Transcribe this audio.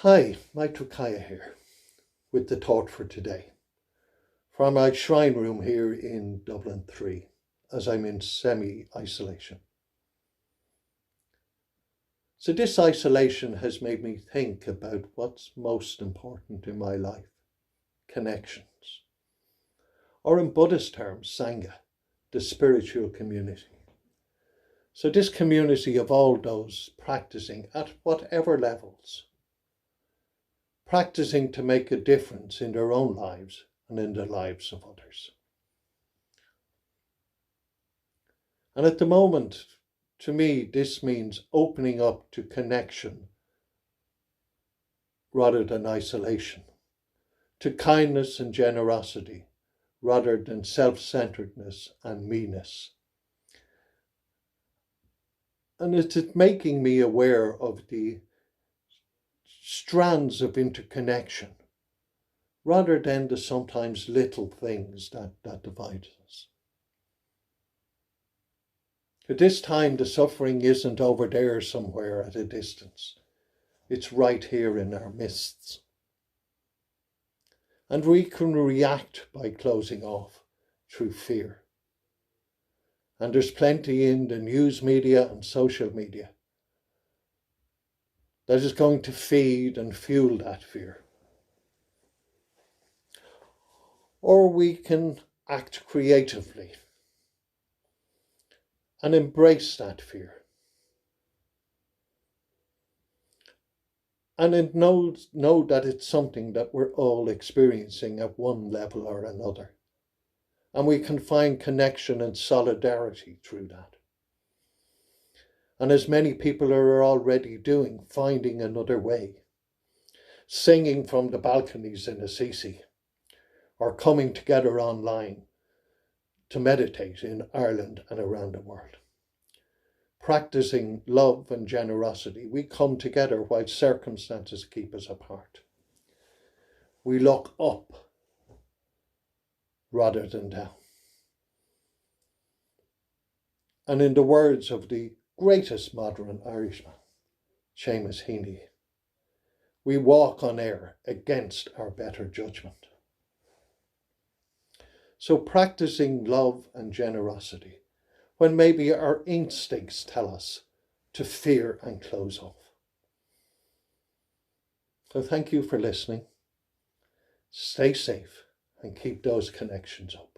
Hi, Maitrikaya here with the thought for today from my shrine room here in Dublin 3 as I'm in semi-isolation. So this isolation has made me think about what's most important in my life, connections, or in Buddhist terms, Sangha, the spiritual community. So this community of all those practicing at whatever levels, practicing to make a difference in their own lives and in the lives of others. And at the moment, to me, this means opening up to connection rather than isolation, to kindness and generosity rather than self-centeredness and meanness. And it's making me aware of the strands of interconnection rather than the sometimes little things that divide us. At this time, the suffering isn't over there somewhere at a distance. It's right here in our midst. And we can react by closing off through fear. And there's plenty in the news media and social media that is going to feed and fuel that fear. Or we can act creatively and embrace that fear. And know that it's something that we're all experiencing at one level or another. And we can find connection and solidarity through that. And as many people are already doing, finding another way. Singing from the balconies in Assisi, or coming together online to meditate in Ireland and around the world. Practicing love and generosity, we come together while circumstances keep us apart. We look up rather than down. And in the words of the greatest modern Irishman, Seamus Heaney, we walk on air against our better judgment. So practicing love and generosity, when maybe our instincts tell us to fear and close off. So thank you for listening. Stay safe and keep those connections open.